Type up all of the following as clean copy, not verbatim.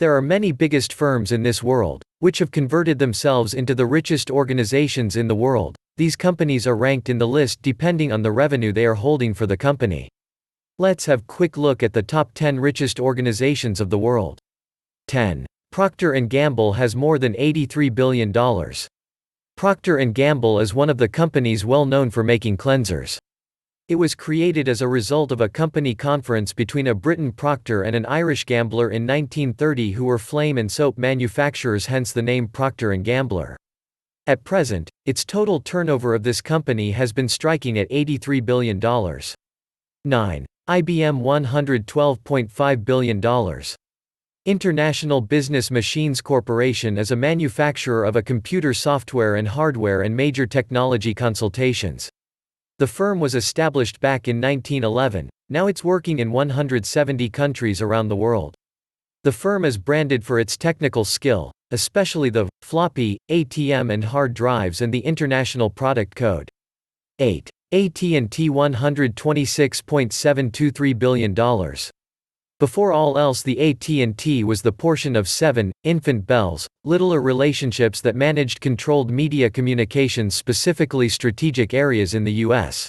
There are many biggest firms in this world, which have converted themselves into the richest organizations in the world. These companies are ranked in the list depending on the revenue they are holding for the company. Let's have a quick look at the top 10 richest organizations of the world. 10. Procter & Gamble has more than $83 billion. Procter & Gamble is one of the companies well known for making cleansers. It was created as a result of a company conference between a Briton Procter and an Irish gambler in 1930 who were flame and soap manufacturers, hence the name Procter & Gamble. At present, its total turnover of this company has been striking at $83 billion. 9. IBM $112.5 billion. International Business Machines Corporation is a manufacturer of a computer software and hardware and major technology consultations. The firm was established back in 1911, now it's working in 170 countries around the world. The firm is branded for its technical skill, especially the floppy, ATM and hard drives and the International Product Code. 8. AT&T $126.723 billion. Before all else, the AT&T was the portion of 7 infant Bells, littler relationships that managed controlled media communications, specifically strategic areas in the U.S.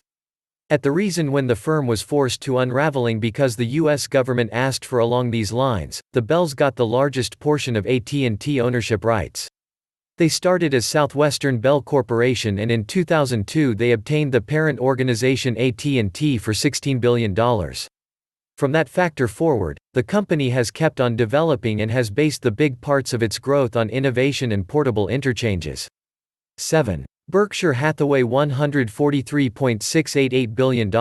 At the reason when the firm was forced to unraveling because the U.S. government asked for along these lines, the Bells got the largest portion of AT&T ownership rights. They started as Southwestern Bell Corporation, and in 2002 they obtained the parent organization AT&T for $16 billion. From that factor forward, the company has kept on developing and has based the big parts of its growth on innovation and portable interchanges. 7. Berkshire Hathaway $143.688 billion.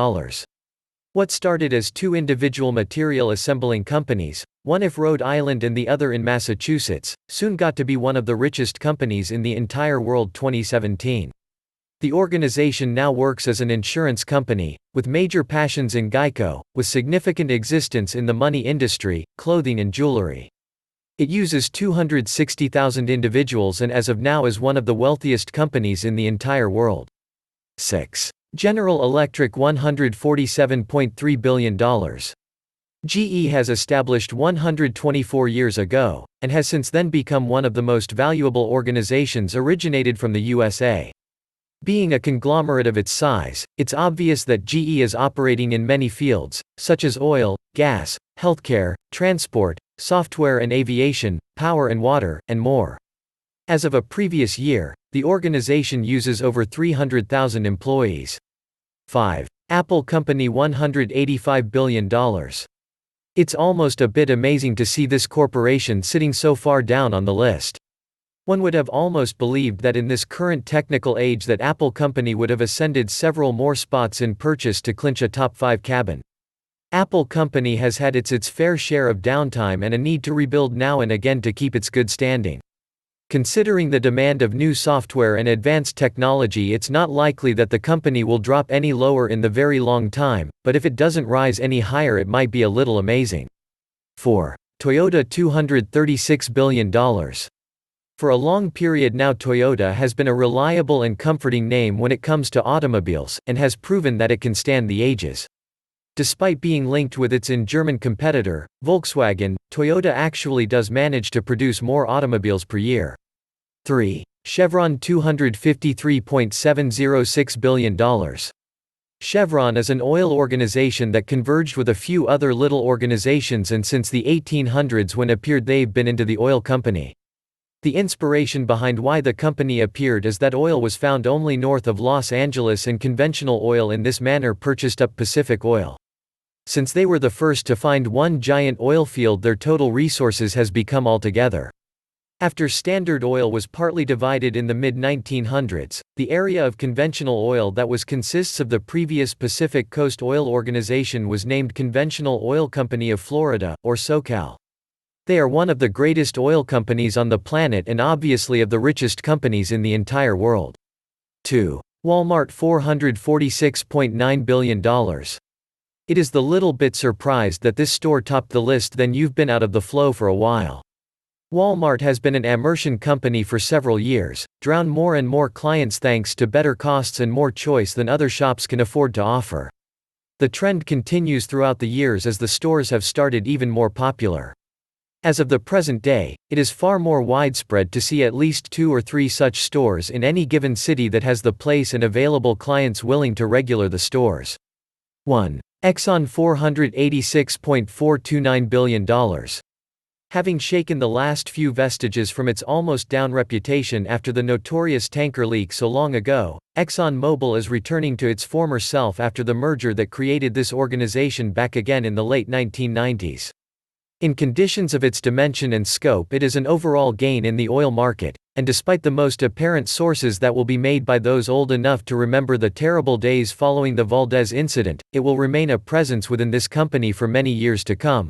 What started as two individual material assembling companies, one in Rhode Island and the other in Massachusetts, soon got to be one of the richest companies in the entire world. 2017. The organization now works as an insurance company, with major passions in Geico, with significant existence in the money industry, clothing and jewelry. It uses 260,000 individuals and as of now is one of the wealthiest companies in the entire world. 6. General Electric $147.3 billion. GE has established 124 years ago, and has since then become one of the most valuable organizations originated from the USA. Being a conglomerate of its size, it's obvious that GE is operating in many fields, such as oil, gas, healthcare, transport, software and aviation, power and water, and more. As of a previous year, the organization uses over 300,000 employees. 5. Apple Company $185 billion. It's almost a bit amazing to see this corporation sitting so far down on the list. One would have almost believed that in this current technical age that Apple Company would have ascended several more spots in purchase to clinch a top 5 cabin. Apple Company has had its fair share of downtime and a need to rebuild now and again to keep its good standing. Considering the demand of new software and advanced technology, it's not likely that the company will drop any lower in the very long time, but if it doesn't rise any higher it might be a little amazing. 4. Toyota $236 billion. For a long period now, Toyota has been a reliable and comforting name when it comes to automobiles, and has proven that it can stand the ages. Despite being linked with its German competitor, Volkswagen, Toyota actually does manage to produce more automobiles per year. 3. Chevron $253.706 billion. Chevron is an oil organization that converged with a few other little organizations, and since the 1800s when appeared they've been into the oil company. The inspiration behind why the company appeared is that oil was found only north of Los Angeles, and conventional oil in this manner purchased up Pacific Oil. Since they were the first to find one giant oil field, their total resources has become altogether. After Standard Oil was partly divided in the mid-1900s, the area of conventional oil that consists of the previous Pacific Coast Oil Organization was named Conventional Oil Company of Florida, or SoCal. They are one of the greatest oil companies on the planet and obviously of the richest companies in the entire world. 2. Walmart $446.9 billion. It is the little bit surprised that this store topped the list, then you've been out of the flow for a while. Walmart has been an immersion company for several years, drawn more and more clients thanks to better costs and more choice than other shops can afford to offer. The trend continues throughout the years as the stores have started even more popular. As of the present day, it is far more widespread to see at least 2 or 3 such stores in any given city that has the place and available clients willing to regular the stores. 1. Exxon $486.429 billion. Having shaken the last few vestiges from its almost down reputation after the notorious tanker leak so long ago, ExxonMobil is returning to its former self after the merger that created this organization back again in the late 1990s. In conditions of its dimension and scope, it is an overall gain in the oil market, and despite the most apparent sources that will be made by those old enough to remember the terrible days following the Valdez incident, it will remain a presence within this company for many years to come.